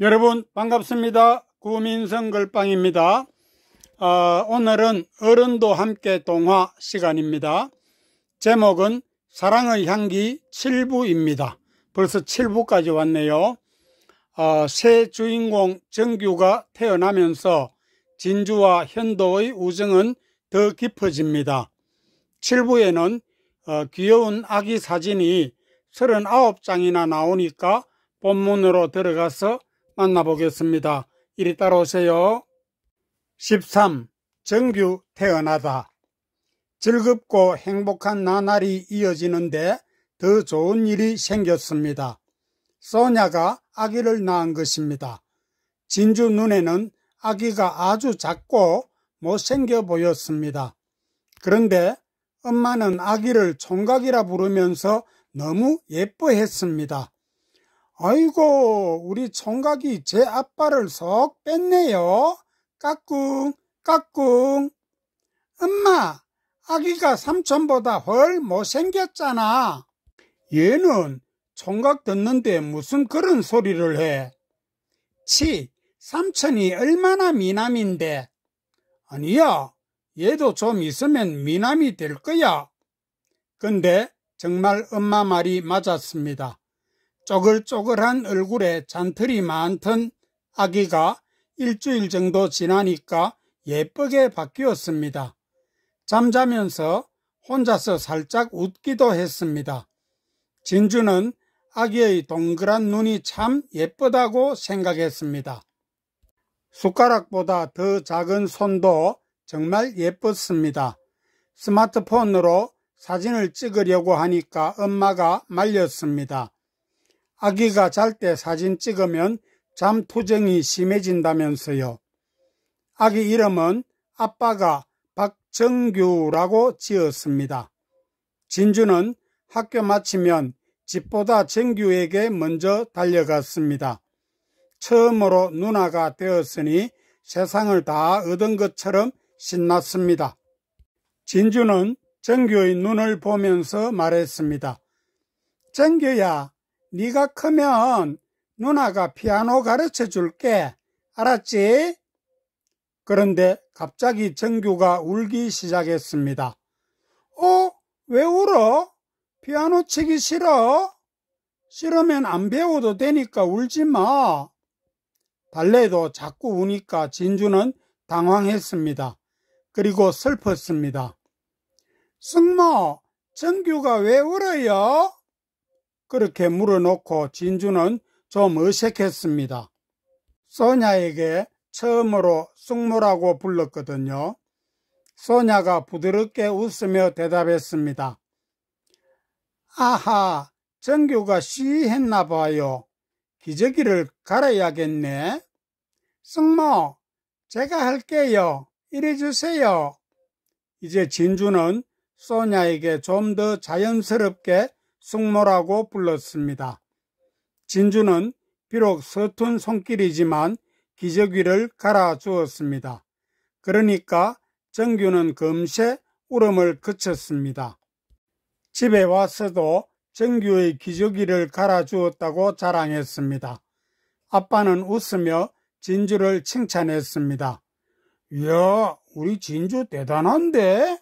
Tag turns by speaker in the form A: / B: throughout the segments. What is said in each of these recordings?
A: 여러분 반갑습니다. 구민성 글빵입니다. 오늘은 어른도 함께 동화 시간입니다. 제목은 사랑의 향기 7부입니다. 벌써 7부까지 왔네요. 새 주인공 정규가 태어나면서 진주와 현도의 우정은 더 깊어집니다. 7부에는 귀여운 아기 사진이 39장이나 나오니까 본문으로 들어가서 만나보겠습니다. 이리 따라오세요. 13. 정규 태어나다. 즐겁고 행복한 나날이 이어지는데 더 좋은 일이 생겼습니다. 소냐가 아기를 낳은 것입니다. 진주 눈에는 아기가 아주 작고 못생겨 보였습니다. 그런데 엄마는 아기를 총각이라 부르면서 너무 예뻐했습니다. 아이고, 우리 총각이 제 아빠를 쏙 뺐네요. 까꿍 까꿍. 엄마, 아기가 삼촌보다 훨 못생겼잖아. 얘는 총각 듣는데 무슨 그런 소리를 해. 치, 삼촌이 얼마나 미남인데. 아니야, 얘도 좀 있으면 미남이 될 거야. 근데 정말 엄마 말이 맞았습니다. 쪼글쪼글한 얼굴에 잔털이 많던 아기가 일주일 정도 지나니까 예쁘게 바뀌었습니다. 잠자면서 혼자서 살짝 웃기도 했습니다. 진주는 아기의 동그란 눈이 참 예쁘다고 생각했습니다. 숟가락보다 더 작은 손도 정말 예뻤습니다. 스마트폰으로 사진을 찍으려고 하니까 엄마가 말렸습니다. 아기가 잘 때 사진 찍으면 잠투정이 심해진다면서요. 아기 이름은 아빠가 박정규라고 지었습니다. 진주는 학교 마치면 집보다 정규에게 먼저 달려갔습니다. 처음으로 누나가 되었으니 세상을 다 얻은 것처럼 신났습니다. 진주는 정규의 눈을 보면서 말했습니다. 정규야, 네가 크면 누나가 피아노 가르쳐 줄게. 알았지? 그런데 갑자기 정규가 울기 시작했습니다. 왜 울어? 피아노 치기 싫어? 싫으면 안 배워도 되니까 울지 마. 달래도 자꾸 우니까 진주는 당황했습니다. 그리고 슬펐습니다. 승모, 정규가 왜 울어요? 그렇게 물어놓고 진주는 좀 어색했습니다. 소냐에게 처음으로 승모라고 불렀거든요. 소냐가 부드럽게 웃으며 대답했습니다. 아하, 정규가 쉬했나 봐요. 기저귀를 갈아야겠네. 승모, 제가 할게요. 이리 주세요. 이제 진주는 소냐에게 좀 더 자연스럽게 승모라고 불렀습니다. 진주는 비록 서툰 손길이지만 기저귀를 갈아주었습니다. 그러니까 정규는 금세 울음을 그쳤습니다. 집에 와서도 정규의 기저귀를 갈아주었다고 자랑했습니다. 아빠는 웃으며 진주를 칭찬했습니다. 이야, 우리 진주 대단한데?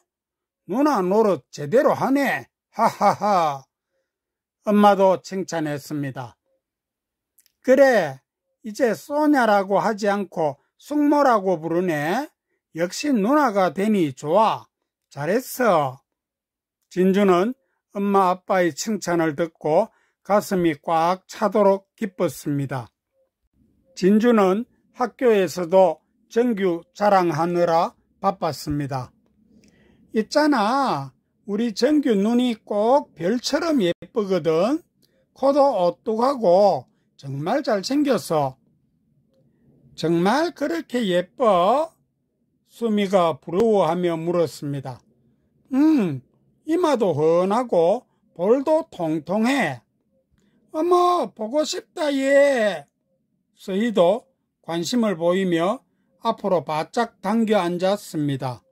A: 누나 노릇 제대로 하네. 하하하. 엄마도 칭찬했습니다. 그래, 이제 소냐라고 하지 않고 숙모라고 부르네. 역시 누나가 되니 좋아. 잘했어. 진주는 엄마 아빠의 칭찬을 듣고 가슴이 꽉 차도록 기뻤습니다. 진주는 학교에서도 정규 자랑하느라 바빴습니다. 있잖아, 우리 정규 눈이 꼭 별처럼 예쁘거든. 코도 오뚝하고 정말 잘생겼어. 정말 그렇게 예뻐? 수미가 부러워하며 물었습니다. 이마도 훤하고 볼도 통통해. 어머, 보고 싶다 얘. 서희도 관심을 보이며 앞으로 바짝 당겨 앉았습니다.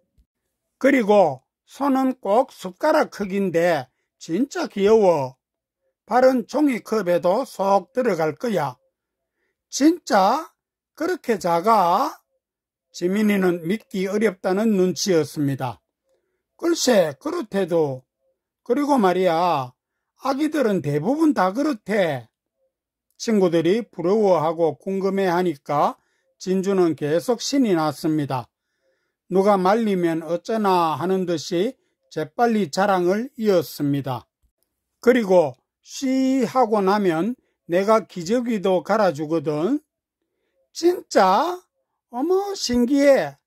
A: 그리고 손은 꼭 숟가락 크기인데 진짜 귀여워. 발은 종이컵에도 쏙 들어갈 거야. 진짜? 그렇게 작아? 지민이는 믿기 어렵다는 눈치였습니다. 글쎄, 그렇대도. 그리고 말이야, 아기들은 대부분 다 그렇대. 친구들이 부러워하고 궁금해하니까 진주는 계속 신이 났습니다. 누가 말리면 어쩌나 하는 듯이 재빨리 자랑을 이었습니다. 그리고 쉬 하고 나면 내가 기저귀도 갈아주거든. 진짜? 어머, 신기해.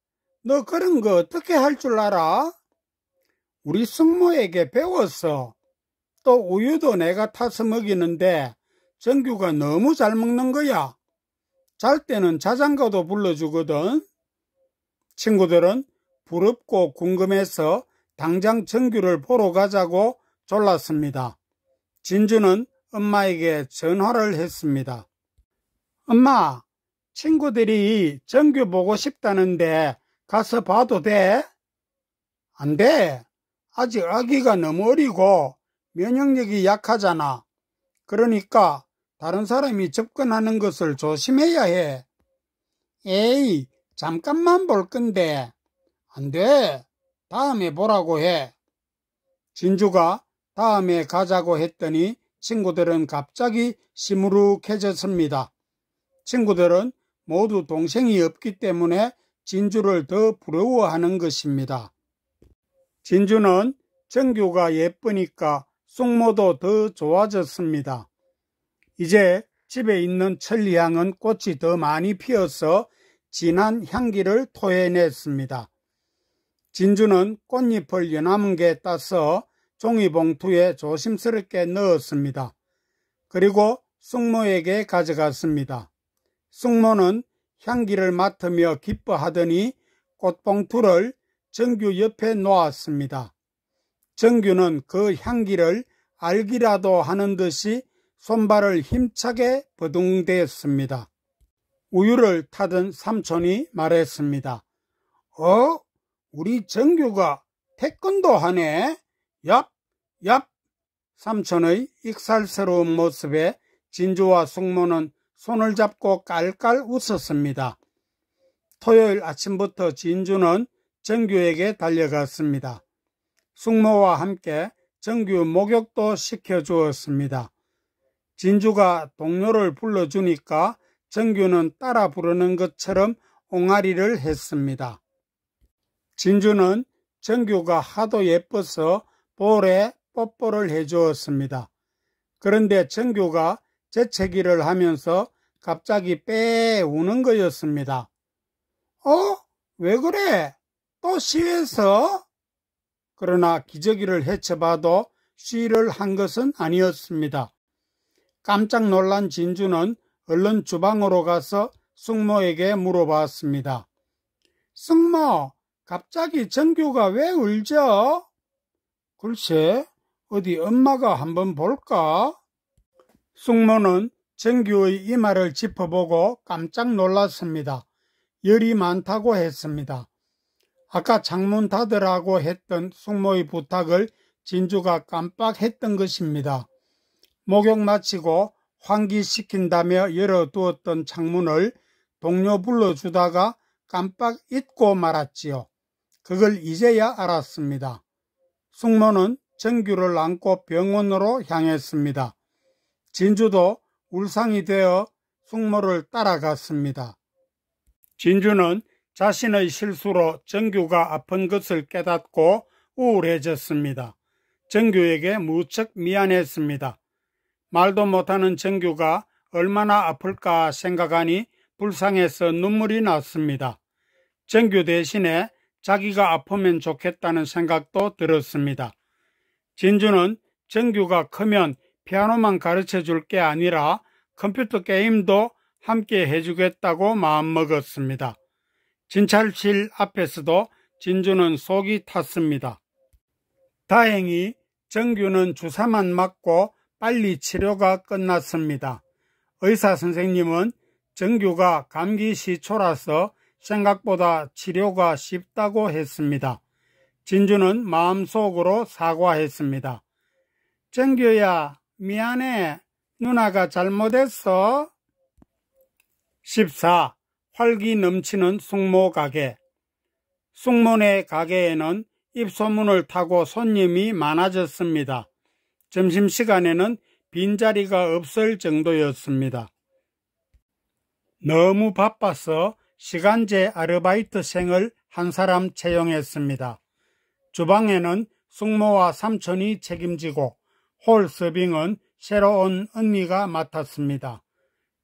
A: 너 그런 거 어떻게 할 줄 알아? 우리 숙모에게 배웠어. 또 우유도 내가 타서 먹이는데 정규가 너무 잘 먹는 거야. 잘 때는 자장가도 불러주거든. 친구들은 부럽고 궁금해서 당장 정규를 보러 가자고 졸랐습니다. 진주는 엄마에게 전화를 했습니다. 엄마, 친구들이 정규 보고 싶다는데 가서 봐도 돼? 안 돼. 아직 아기가 너무 어리고 면역력이 약하잖아. 그러니까 다른 사람이 접근하는 것을 조심해야 해. 에이, 잠깐만 볼 건데. 안 돼. 다음에 보라고 해. 진주가 다음에 가자고 했더니 친구들은 갑자기 시무룩해졌습니다. 친구들은 모두 동생이 없기 때문에 진주를 더 부러워하는 것입니다. 진주는 정규가 예쁘니까 숙모도 더 좋아졌습니다. 이제 집에 있는 천리향은 꽃이 더 많이 피어서 진한 향기를 토해냈습니다. 진주는 꽃잎을 연함은 게 따서 종이봉투에 조심스럽게 넣었습니다. 그리고 숙모에게 가져갔습니다. 숙모는 향기를 맡으며 기뻐하더니 꽃봉투를 정규 옆에 놓았습니다. 정규는 그 향기를 알기라도 하는 듯이 손발을 힘차게 버둥댔습니다. 우유를 타던 삼촌이 말했습니다. 우리 정규가 태권도 하네? 얍, 얍. 삼촌의 익살스러운 모습에 진주와 숙모는 손을 잡고 깔깔 웃었습니다. 토요일 아침부터 진주는 정규에게 달려갔습니다. 숙모와 함께 정규 목욕도 시켜주었습니다. 진주가 동료를 불러주니까 정규는 따라 부르는 것처럼 옹알이를 했습니다. 진주는 정규가 하도 예뻐서 볼에 뽀뽀를 해주었습니다. 그런데 정규가 재채기를 하면서 갑자기 빼 우는 거였습니다. 왜 그래? 또 쉬해서? 그러나 기저귀를 헤쳐봐도 쉬를 한 것은 아니었습니다. 깜짝 놀란 진주는 얼른 주방으로 가서 숙모에게 물어봤습니다. 숙모, 갑자기 정규가 왜 울죠? 글쎄, 어디 엄마가 한번 볼까? 숙모는 정규의 이마를 짚어보고 깜짝 놀랐습니다. 열이 많다고 했습니다. 아까 창문 닫으라고 했던 숙모의 부탁을 진주가 깜빡했던 것입니다. 목욕 마치고 환기시킨다며 열어두었던 창문을 동료 불러주다가 깜빡 잊고 말았지요. 그걸 이제야 알았습니다. 숙모는 정규를 안고 병원으로 향했습니다. 진주도 울상이 되어 숙모를 따라갔습니다. 진주는 자신의 실수로 정규가 아픈 것을 깨닫고 우울해졌습니다. 정규에게 무척 미안했습니다. 말도 못하는 정규가 얼마나 아플까 생각하니 불쌍해서 눈물이 났습니다. 정규 대신에 자기가 아프면 좋겠다는 생각도 들었습니다. 진주는 정규가 크면 피아노만 가르쳐 줄 게 아니라 컴퓨터 게임도 함께 해주겠다고 마음먹었습니다. 진찰실 앞에서도 진주는 속이 탔습니다. 다행히 정규는 주사만 맞고 빨리 치료가 끝났습니다. 의사 선생님은 정규가 감기 시초라서 생각보다 치료가 쉽다고 했습니다. 진주는 마음속으로 사과했습니다. 정규야, 미안해. 누나가 잘못했어. 14. 활기 넘치는 숙모 가게. 숙모네 가게에는 입소문을 타고 손님이 많아졌습니다. 점심시간에는 빈자리가 없을 정도였습니다. 너무 바빠서 시간제 아르바이트생을 한 사람 채용했습니다. 주방에는 숙모와 삼촌이 책임지고 홀 서빙은 새로운 언니가 맡았습니다.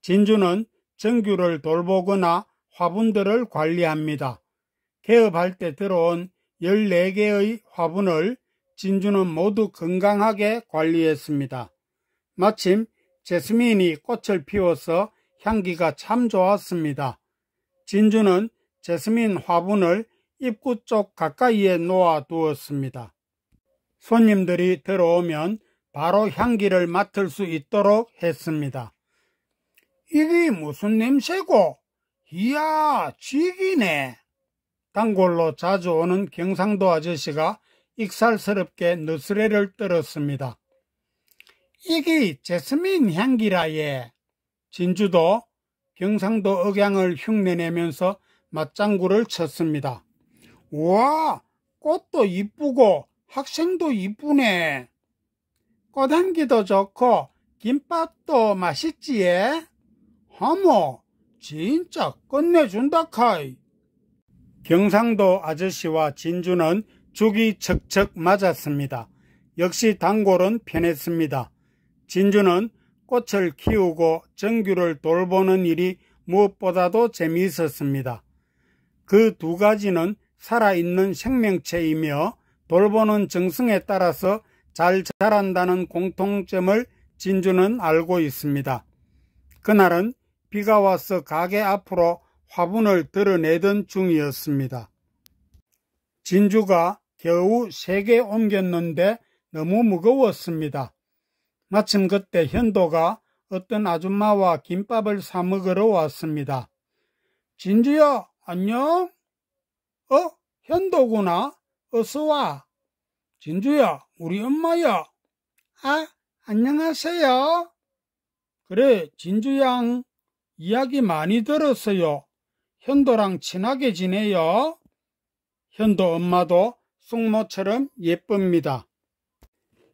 A: 진주는 정규를 돌보거나 화분들을 관리합니다. 개업할 때 들어온 14개의 화분을 진주는 모두 건강하게 관리했습니다. 마침 제스민이 꽃을 피워서 향기가 참 좋았습니다. 진주는 제스민 화분을 입구 쪽 가까이에 놓아 두었습니다. 손님들이 들어오면 바로 향기를 맡을 수 있도록 했습니다. 이게 무슨 냄새고? 이야, 쥐기네. 단골로 자주 오는 경상도 아저씨가 익살스럽게 너스레를 떨었습니다. 이게 제스민 향기라 예. 진주도 경상도 억양을 흉내내면서 맞장구를 쳤습니다. 우와, 꽃도 이쁘고 학생도 이쁘네. 꽃향기도 좋고 김밥도 맛있지 예? 어머, 진짜 끝내준다 카이. 경상도 아저씨와 진주는 죽이 척척 맞았습니다. 역시 단골은 편했습니다. 진주는 꽃을 키우고 정규를 돌보는 일이 무엇보다도 재미있었습니다. 그 두 가지는 살아있는 생명체이며 돌보는 정성에 따라서 잘 자란다는 공통점을 진주는 알고 있습니다. 그날은 비가 와서 가게 앞으로 화분을 드러내던 중이었습니다. 진주가 겨우 3개 옮겼는데 너무 무거웠습니다. 마침 그때 현도가 어떤 아줌마와 김밥을 사 먹으러 왔습니다. 진주야, 안녕? 현도구나. 어서 와. 진주야, 우리 엄마야. 아, 안녕하세요. 그래, 진주양, 이야기 많이 들었어요. 현도랑 친하게 지내요. 현도 엄마도 숙모처럼 예쁩니다.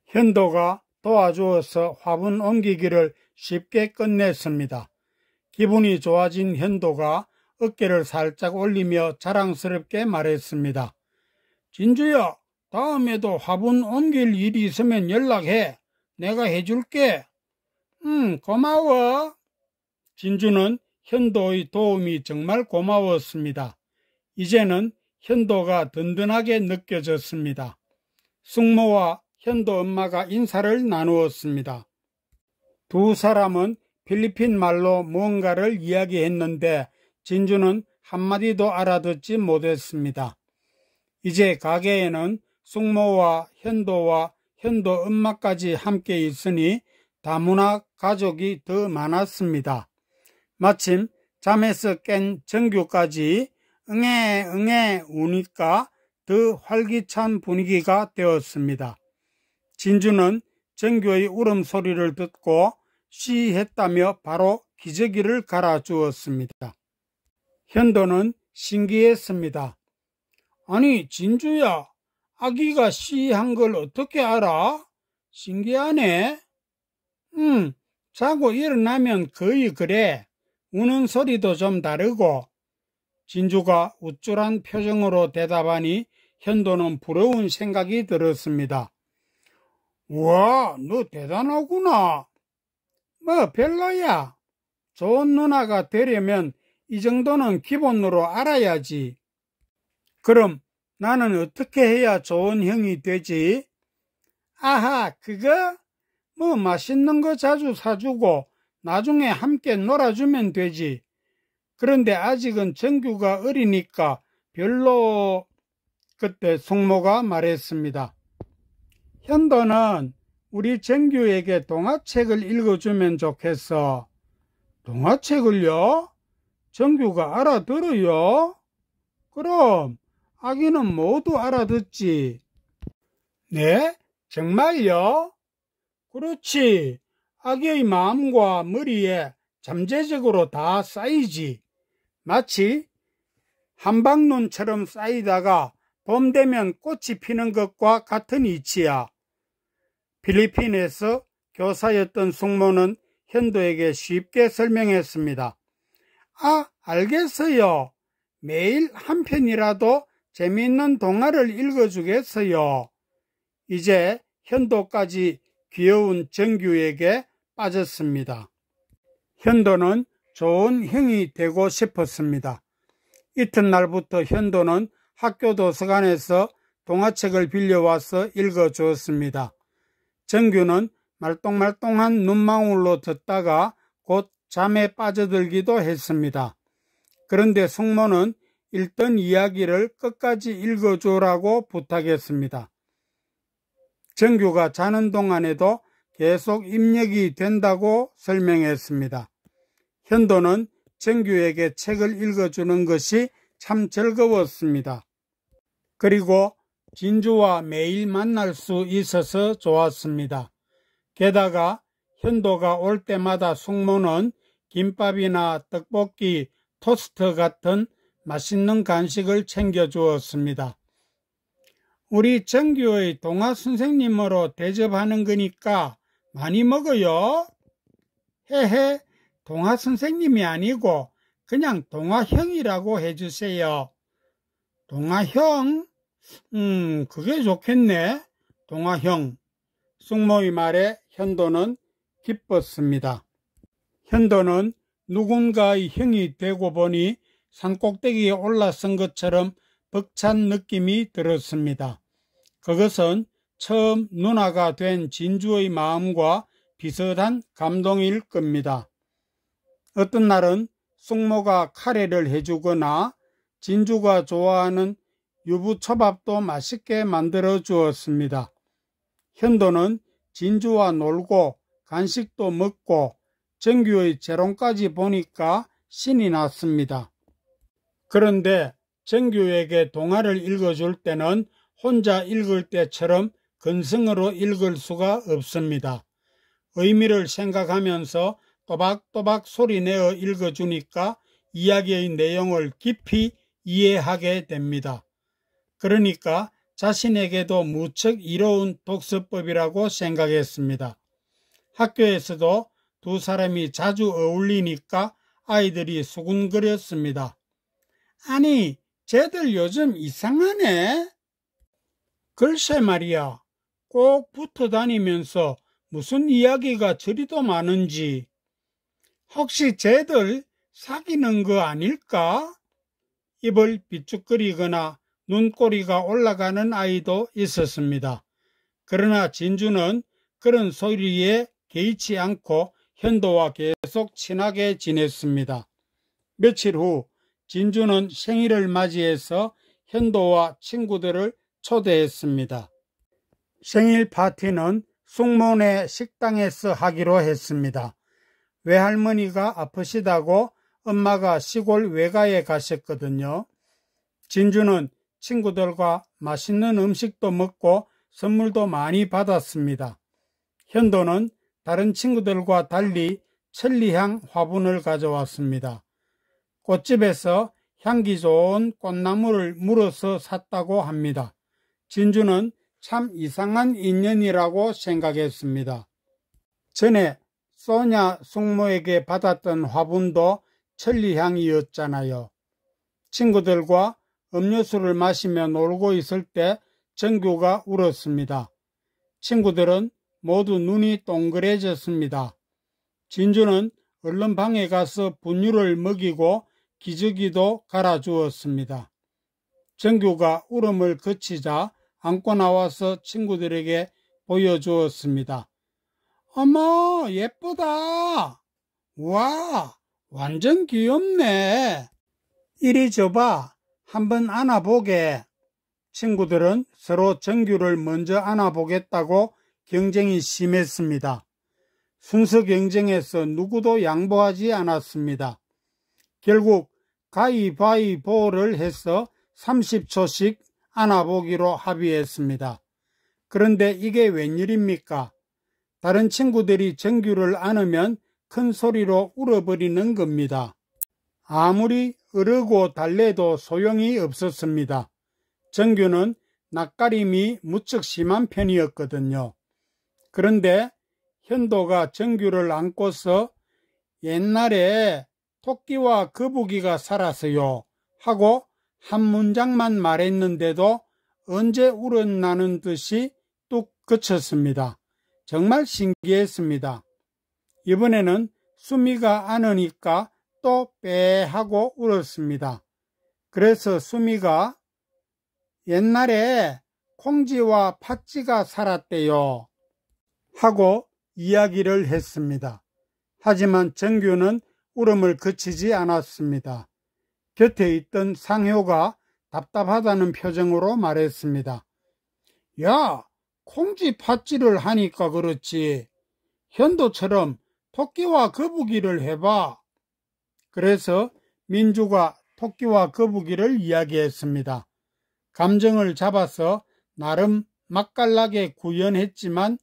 A: 현도가 도와주어서 화분 옮기기를 쉽게 끝냈습니다. 기분이 좋아진 현도가 어깨를 살짝 올리며 자랑스럽게 말했습니다. 진주야, 다음에도 화분 옮길 일이 있으면 연락해. 내가 해줄게. 고마워. 진주는 현도의 도움이 정말 고마웠습니다. 이제는 현도가 든든하게 느껴졌습니다. 숙모와 현도 엄마가 인사를 나누었습니다. 두 사람은 필리핀 말로 무언가를 이야기했는데 진주는 한마디도 알아듣지 못했습니다. 이제 가게에는 숙모와 현도와 현도 엄마까지 함께 있으니 다문화 가족이 더 많았습니다. 마침 잠에서 깬 정규까지 응애 우니까 더 활기찬 분위기가 되었습니다. 진주는 정규의 울음소리를 듣고 쉬했다며 바로 기저귀를 갈아주었습니다. 현도는 신기했습니다. 아니, 진주야, 아기가 쉬한 걸 어떻게 알아? 신기하네. 자고 일어나면 거의 그래. 우는 소리도 좀 다르고. 진주가 우쭐한 표정으로 대답하니 현도는 부러운 생각이 들었습니다. 우와, 너 대단하구나. 뭐 별로야. 좋은 누나가 되려면 이 정도는 기본으로 알아야지. 그럼 나는 어떻게 해야 좋은 형이 되지? 아하, 그거? 뭐 맛있는 거 자주 사주고 나중에 함께 놀아주면 되지. 그런데 아직은 정규가 어리니까 별로. 그때 숙모가 말했습니다. 현도는 우리 정규에게 동화책을 읽어주면 좋겠어. 동화책을요? 정규가 알아들어요? 그럼 아기는 모두 알아듣지. 네? 정말요? 그렇지. 아기의 마음과 머리에 잠재적으로 다 쌓이지. 마치 한방눈처럼 쌓이다가 봄 되면 꽃이 피는 것과 같은 이치야. 필리핀에서 교사였던 숙모는 현도에게 쉽게 설명했습니다. 아, 알겠어요. 매일 한 편이라도 재미있는 동화를 읽어주겠어요. 이제 현도까지 귀여운 정규에게 빠졌습니다. 현도는 좋은 형이 되고 싶었습니다. 이튿날부터 현도는 학교 도서관에서 동화책을 빌려와서 읽어주었습니다. 정규는 말똥말똥한 눈망울로 듣다가 곧 잠에 빠져들기도 했습니다. 그런데 숙모는 읽던 이야기를 끝까지 읽어주라고 부탁했습니다. 정규가 자는 동안에도 계속 입력이 된다고 설명했습니다. 현도는 정규에게 책을 읽어주는 것이 참 즐거웠습니다. 그리고 진주와 매일 만날 수 있어서 좋았습니다. 게다가 현도가 올 때마다 숙모는 김밥이나 떡볶이, 토스트 같은 맛있는 간식을 챙겨주었습니다. 우리 정규의 동화 선생님으로 대접하는 거니까 많이 먹어요. 헤헤, 동화 선생님이 아니고 그냥 동화형이라고 해주세요. 동화형? 그게 좋겠네. 동화형. 숙모의 말에 현도는 기뻤습니다. 현도는 누군가의 형이 되고 보니 산꼭대기에 올라선 것처럼 벅찬 느낌이 들었습니다. 그것은 처음 누나가 된 진주의 마음과 비슷한 감동일 겁니다. 어떤 날은 숙모가 카레를 해주거나 진주가 좋아하는 유부초밥도 맛있게 만들어 주었습니다. 현도는 진주와 놀고 간식도 먹고 정규의 재롱까지 보니까 신이 났습니다. 그런데 정규에게 동화를 읽어줄 때는 혼자 읽을 때처럼 건성으로 읽을 수가 없습니다. 의미를 생각하면서 또박또박 소리내어 읽어주니까 이야기의 내용을 깊이 이해하게 됩니다. 그러니까 자신에게도 무척 이로운 독서법이라고 생각했습니다. 학교에서도 두 사람이 자주 어울리니까 아이들이 수군거렸습니다. 아니, 쟤들 요즘 이상하네? 글쎄 말이야, 꼭 붙어 다니면서 무슨 이야기가 저리도 많은지. 혹시 쟤들 사귀는 거 아닐까? 입을 비죽거리거나 눈꼬리가 올라가는 아이도 있었습니다. 그러나 진주는 그런 소리에 개의치 않고 현도와 계속 친하게 지냈습니다. 며칠 후 진주는 생일을 맞이해서 현도와 친구들을 초대했습니다. 생일 파티는 숙모네 식당에서 하기로 했습니다. 외할머니가 아프시다고 엄마가 시골 외가에 가셨거든요. 진주는 친구들과 맛있는 음식도 먹고 선물도 많이 받았습니다. 현도는 다른 친구들과 달리 천리향 화분을 가져왔습니다. 꽃집에서 향기 좋은 꽃나무를 물어서 샀다고 합니다. 진주는 참 이상한 인연이라고 생각했습니다. 전에 소냐 숙모에게 받았던 화분도 천리향이었잖아요. 친구들과 음료수를 마시며 놀고 있을 때 정규가 울었습니다. 친구들은 모두 눈이 동그래졌습니다. 진주는 얼른 방에 가서 분유를 먹이고 기저귀도 갈아주었습니다. 정규가 울음을 그치자 안고 나와서 친구들에게 보여주었습니다. 어머, 예쁘다. 와, 완전 귀엽네. 이리 줘봐. 한번 안아보게. 친구들은 서로 정규를 먼저 안아보겠다고 경쟁이 심했습니다. 순서 경쟁에서 누구도 양보하지 않았습니다. 결국 가위바위보를 해서 30초씩 안아보기로 합의했습니다. 그런데 이게 웬일입니까? 다른 친구들이 정규를 안으면 큰 소리로 울어버리는 겁니다. 아무리 어르고 달래도 소용이 없었습니다. 정규는 낯가림이 무척 심한 편이었거든요. 그런데 현도가 정규를 안고서 옛날에 토끼와 거북이가 살았어요 하고 한 문장만 말했는데도 언제 울었나는 듯이 뚝 그쳤습니다. 정말 신기했습니다. 이번에는 수미가 안으니까 또 빼 하고 울었습니다. 그래서 수미가 옛날에 콩쥐와 팥쥐가 살았대요 하고 이야기를 했습니다. 하지만 정규는 울음을 그치지 않았습니다. 곁에 있던 상효가 답답하다는 표정으로 말했습니다. 야, 콩쥐 팥쥐를 하니까 그렇지. 현도처럼 토끼와 거북이를 해봐. 그래서 민주가 토끼와 거북이를 이야기했습니다. 감정을 잡아서 나름 맛깔나게 구현했지만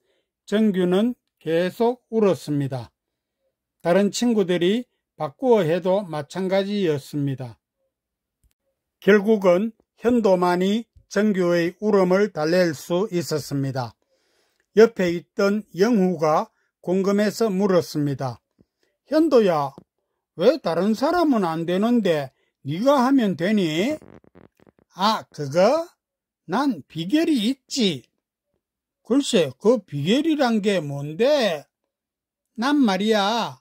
A: 정규는 계속 울었습니다. 다른 친구들이 바꾸어 해도 마찬가지였습니다. 결국은 현도만이 정규의 울음을 달랠 수 있었습니다. 옆에 있던 영후가 궁금해서 물었습니다. 현도야, 왜 다른 사람은 안 되는데 네가 하면 되니? 아, 그거? 난 비결이 있지. 글쎄, 그 비결이란 게 뭔데? 난 말이야,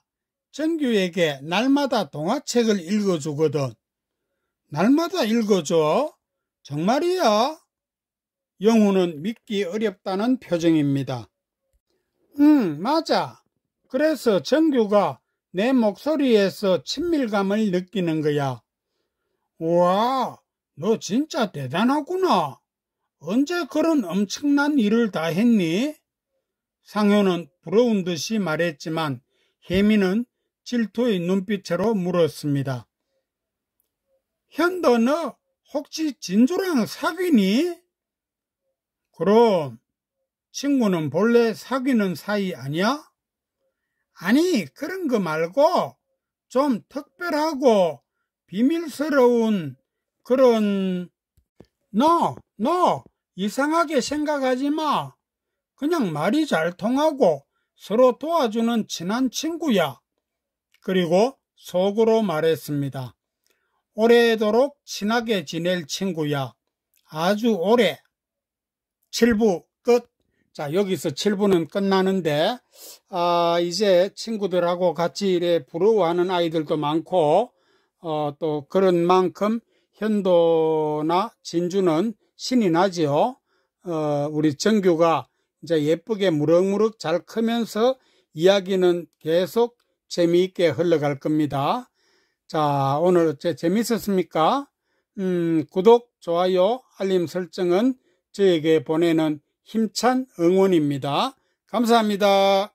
A: 정규에게 날마다 동화책을 읽어주거든. 날마다 읽어줘? 정말이야? 영우는 믿기 어렵다는 표정입니다. 맞아. 그래서 정규가 내 목소리에서 친밀감을 느끼는 거야. 우와, 너 진짜 대단하구나. 언제 그런 엄청난 일을 다 했니? 상효는 부러운 듯이 말했지만 혜미는 질투의 눈빛으로 물었습니다. 현도 너 혹시 진주랑 사귀니? 그럼 친구는 본래 사귀는 사이 아니야? 아니, 그런 거 말고 좀 특별하고 비밀스러운 그런... 너 이상하게 생각하지 마. 그냥 말이 잘 통하고 서로 도와주는 친한 친구야. 그리고 속으로 말했습니다. 오래도록 친하게 지낼 친구야. 아주 오래. 7부 끝. 자, 여기서 7부는 끝나는데 이제 친구들하고 같이 이래 부러워하는 아이들도 많고 또 그런 만큼 현도나 진주는 신이 나지요. 우리 정규가 이제 예쁘게 무럭무럭 잘 크면서 이야기는 계속 재미있게 흘러갈 겁니다. 자, 오늘 재밌었습니까? 구독, 좋아요, 알림 설정은 저에게 보내는 힘찬 응원입니다. 감사합니다.